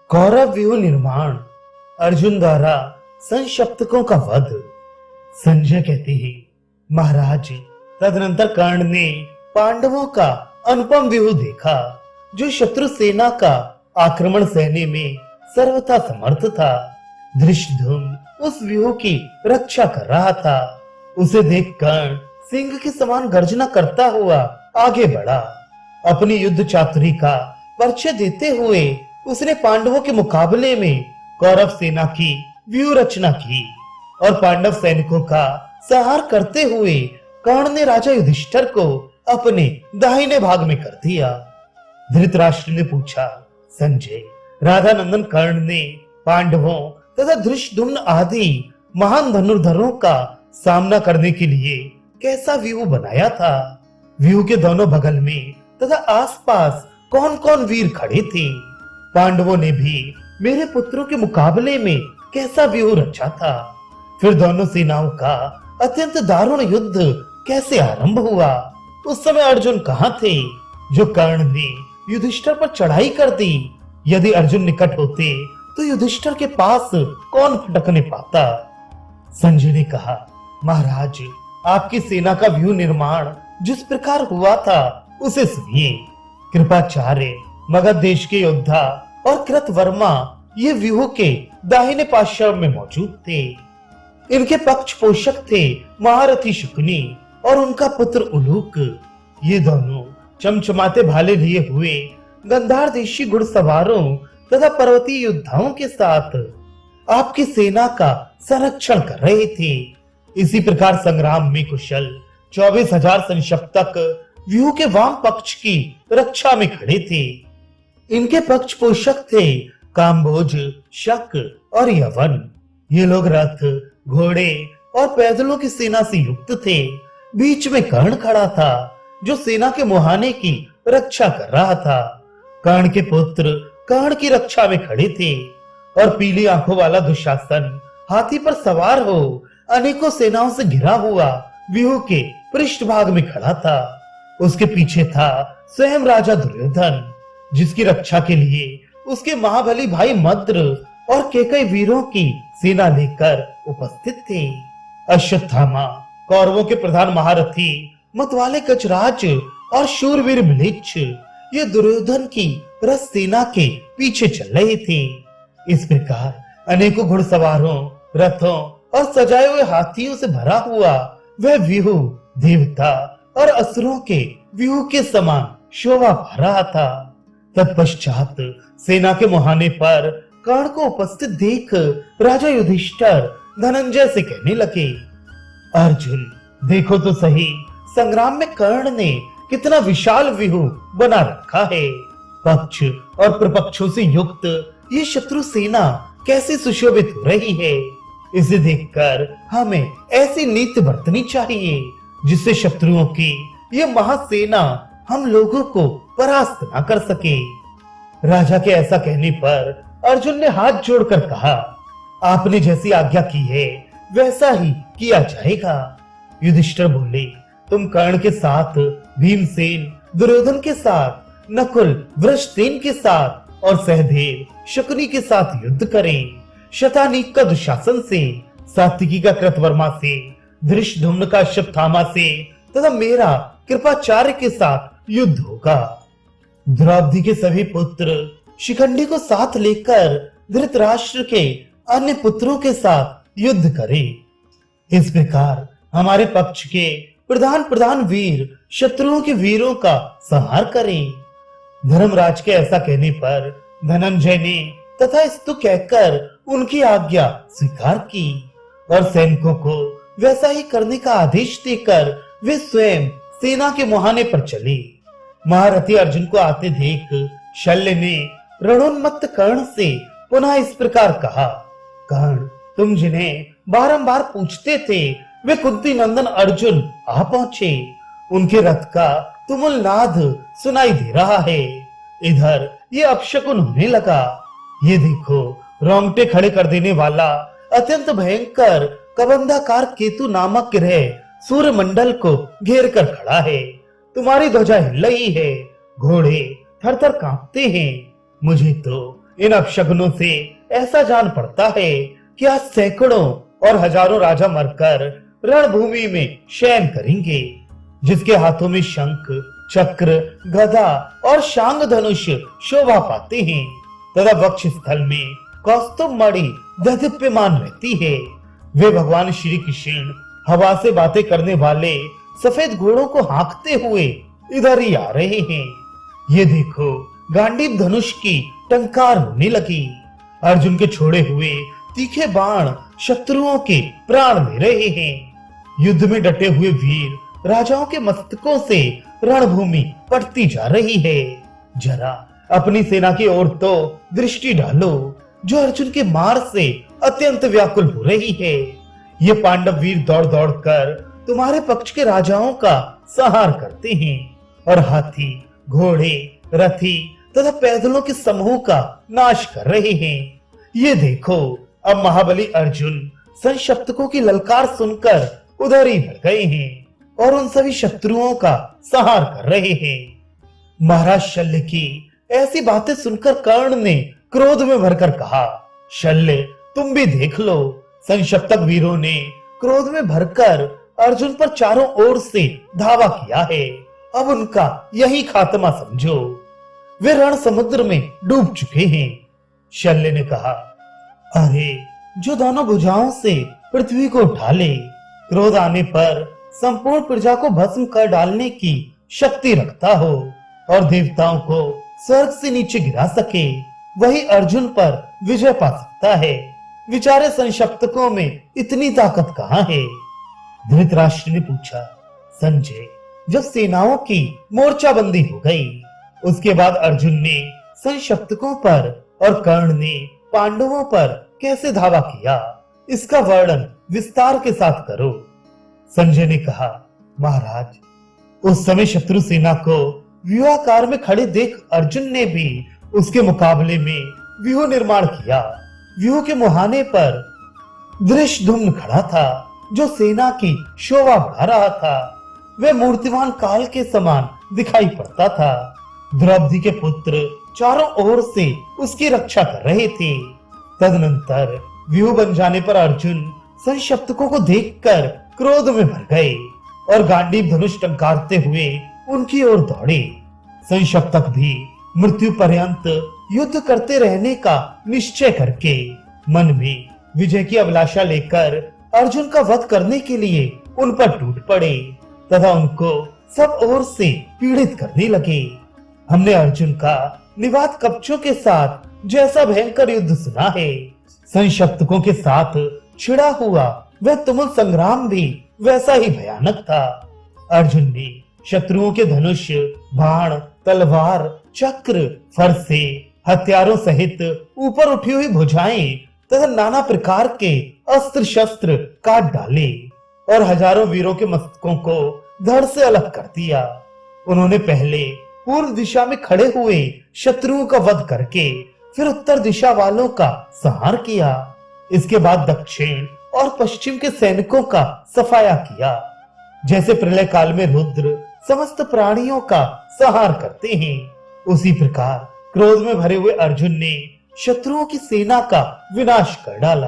कौरव व्यूह निर्माण, अर्जुन द्वारा संशप्तकों का वध। संजय कहते हैं, महाराज, तदनंतर कर्ण ने पांडवों का अनुपम व्यूह देखा, जो शत्रु सेना का आक्रमण सहने में सर्वथा समर्थ था। धृष्टद्युम्न उस व्यूह की रक्षा कर रहा था। उसे देख कर्ण सिंह के समान गर्जना करता हुआ आगे बढ़ा। अपनी युद्ध चातुरी का परिचय देते हुए उसने पांडवों के मुकाबले में कौरव सेना की व्यूह रचना की और पांडव सैनिकों का संहार करते हुए कर्ण ने राजा युधिष्ठिर को अपने दाहिने भाग में कर दिया। धृतराष्ट्र ने पूछा, संजय, राधा नंदन कर्ण ने पांडवों तथा धृष्टद्युम्न आदि महान धनुर्धरों का सामना करने के लिए कैसा व्यूह बनाया था? व्यूह के दोनों बगल में तथा आसपास कौन कौन वीर खड़े थे? पांडवों ने भी मेरे पुत्रों के मुकाबले में कैसा व्यूह रचा था? फिर दोनों सेनाओं का अत्यंत दारुण युद्ध कैसे आरंभ हुआ? उस समय अर्जुन कहाँ थे जो कर्ण ने युधिष्ठिर पर चढ़ाई कर दी? यदि अर्जुन निकट होते तो युधिष्ठिर के पास कौन फटकने पाता? संजय ने कहा, महाराज, आपकी सेना का व्यूह निर्माण जिस प्रकार हुआ था उसे सुनिए। कृपाचार्य, मगध देश के योद्धा और कृतवर्मा ये व्यूह के दाहिने पार्श्व में मौजूद थे। इनके पक्ष पोषक थे महारथी शुकनी और उनका पुत्र उलूक। ये दोनों चमचमाते भाले लिए हुए गंधार देशी घुड़सवारों तथा पर्वतीय योद्धाओं के साथ आपकी सेना का संरक्षण कर रहे थे। इसी प्रकार संग्राम में कुशल 24,000 संशप्तक व्यूह के वाम पक्ष की रक्षा में खड़े थे। इनके पक्ष पोषक थे काम्भोज, शक और यवन। ये लोग रथ, घोड़े और पैदलों की सेना से युक्त थे। बीच में कर्ण खड़ा था, जो सेना के मुहाने की रक्षा कर रहा था। कर्ण के पुत्र कर्ण की रक्षा में खड़े थे और पीली आंखों वाला दुशासन हाथी पर सवार हो अनेकों सेनाओं से घिरा हुआ व्यूह के पृष्ठभाग में खड़ा था। उसके पीछे था स्वयं राजा दुर्योधन, जिसकी रक्षा के लिए उसके महाबली भाई मद्र और केकई वीरों की सेना लेकर उपस्थित थे। अश्वत्थामा, कौरवों के प्रधान महारथी, मतवाले गजराज और शूरवीर म्लेच्छ ये दुर्योधन की रथ सेना के पीछे चल रहे थे। इस प्रकार अनेकों घुड़सवारों, रथों और सजाए हुए हाथियों से भरा हुआ वह व्यूह देवता और असुरों के व्यूह के समान शोभा पा रहा था। तत्पश्चात सेना के मुहाने पर कर्ण को उपस्थित देख राजा युधिष्ठिर धनंजय से कहने लगे, अर्जुन, देखो तो सही, संग्राम में कर्ण ने कितना विशाल व्यूह बना रखा है। पक्ष और प्रपक्षों से युक्त ये शत्रु सेना कैसे सुशोभित हो रही है। इसे देखकर हमें ऐसी नीति बरतनी चाहिए जिससे शत्रुओं की ये महासेना हम लोगों को परास्त न कर सके। राजा के ऐसा कहने पर अर्जुन ने हाथ जोड़कर कहा, आपने जैसी आज्ञा की है वैसा ही किया जाएगा। युधिष्ठिर बोले, तुम कर्ण के साथ, भीमसेन, दुर्योधन के साथ, नकुल, वृषसेन के साथ और सहदेव, शकुनी के साथ युद्ध करें। शतानीक का दुशासन से, सात्विकी का कृतवर्मा से, धृष्टद्युम्न का अश्वत्थामा से तथा मेरा कृपाचार्य के साथ युद्ध होगा। द्रौपदी के सभी पुत्र शिखंडी को साथ लेकर धृतराष्ट्र के अन्य पुत्रों के साथ युद्ध करें। इस प्रकार हमारे पक्ष के प्रधान प्रधान वीर शत्रुओं के वीरों का संहार करें। धर्मराज के ऐसा कहने पर धनंजय ने तथा स्तु कहकर उनकी आज्ञा स्वीकार की और सैनिकों को वैसा ही करने का आदेश देकर वे स्वयं सेना के मुहाने पर चले। महारथी अर्जुन को आते देख शल्य ने रणोन्मत्त कर्ण से पुनः इस प्रकार कहा, कर्ण, तुम जिन्हें बारंबार पूछते थे वे कुंती नंदन अर्जुन आ पहुंचे। उनके रथ का तुमुल नाद सुनाई दे रहा है। इधर ये अपशकुन होने लगा। ये देखो, रोंगटे खड़े कर देने वाला अत्यंत भयंकर कबंधाकार केतु नामक ग्रह सूर्य मंडल को घेर कर खड़ा है। तुम्हारी ध्वजा हिल रही है, घोड़े थर थर कांपते हैं। मुझे तो इन अपशगुनों से ऐसा जान पड़ता है कि आज सैकड़ों और हजारों राजा मरकर रणभूमि में शयन करेंगे, जिसके हाथों में शंख, चक्र, गदा और शांग धनुष शोभा पाते हैं तथा वक्ष स्थल में कौस्तुभ मणि दीप्यमान रहती है। वे भगवान श्री कृष्ण हवा से बातें करने वाले सफेद घोड़ों को हाँकते हुए इधर ही आ रहे हैं। ये देखो, गांडीव धनुष की टंकार होने लगी। अर्जुन के छोड़े हुए तीखे बाण शत्रुओं के प्राण ले रहे हैं। युद्ध में डटे हुए वीर राजाओं के मस्तकों से रणभूमि पटती जा रही है। जरा अपनी सेना की ओर तो दृष्टि डालो, जो अर्जुन के मार से अत्यंत व्याकुल हो रही है। ये पांडव वीर दौड़ दौड़ कर तुम्हारे पक्ष के राजाओं का संहार करते हैं और हाथी, घोड़े, रथी तथा पैदलों के समूह का नाश कर रहे हैं। ये देखो, अब महाबली अर्जुन संशप्तकों की ललकार सुनकर उधर ही बढ़ गए हैं और उन सभी शत्रुओं का संहार कर रहे हैं। महाराज शल्य की ऐसी बातें सुनकर कर्ण ने क्रोध में भरकर कहा, शल्य तुम भी देख लो। संशप्तक वीरों ने क्रोध में भरकर अर्जुन पर चारों ओर से धावा किया है। अब उनका यही खात्मा समझो। वे रण समुद्र में डूब चुके हैं। शल्य ने कहा, अरे जो दोनों भुजाओं से पृथ्वी को उठा ले, क्रोध आने पर संपूर्ण प्रजा को भस्म कर डालने की शक्ति रखता हो और देवताओं को स्वर्ग से नीचे गिरा सके, वही अर्जुन पर विजय पा सकता है। विचारे संशप्तकों में इतनी ताकत कहाँ है? धृतराष्ट्र ने पूछा। संजय, जब सेनाओं की मोर्चाबंदी हो गई, उसके बाद अर्जुन ने संशप्तकों पर और कर्ण ने पांडवों पर कैसे धावा किया, इसका वर्णन विस्तार के साथ करो। संजय ने कहा, महाराज, उस समय शत्रु सेना को व्यूहाकार में खड़े देख अर्जुन ने भी उसके मुकाबले में व्यूह निर्माण किया। व्यूह के मुहाने पर धृष्टद्युम्न खड़ा था, जो सेना की शोभा बढ़ा रहा था। वह मूर्तिमान काल के समान दिखाई पड़ता था। द्रौपदी के पुत्र चारों ओर से उसकी रक्षा कर रहे थे। तदनंतर व्यूह बन जाने पर अर्जुन संशप्तकों को देखकर क्रोध में भर गए और गांडीव धनुष टंकारते हुए उनकी ओर दौड़े। संशप्तक भी मृत्यु पर्यंत युद्ध करते रहने का निश्चय करके मन में विजय की अभिलाषा लेकर अर्जुन का वध करने के लिए उन पर टूट पड़े तथा उनको सब ओर से पीड़ित करने लगे। हमने अर्जुन का निवात कवचों के साथ जैसा भयंकर युद्ध सुना है, संशप्तकों के साथ छिड़ा हुआ वह तुमुल संग्राम भी वैसा ही भयानक था। अर्जुन ने शत्रुओं के धनुष, बाण, तलवार, चक्र, फरसे, हथियारों सहित ऊपर उठी हुई भुजाएं तथा नाना प्रकार के अस्त्र शस्त्र काट डाले और हजारों वीरों के मस्तकों को धड़ से अलग कर दिया। उन्होंने पहले पूर्व दिशा में खड़े हुए शत्रुओं का वध करके फिर उत्तर दिशा वालों का संहार किया। इसके बाद दक्षिण और पश्चिम के सैनिकों का सफाया किया। जैसे प्रलय काल में रुद्र समस्त प्राणियों का संहार करते हैं, उसी प्रकार क्रोध में भरे हुए अर्जुन ने शत्रुओं की सेना का विनाश कर डाला।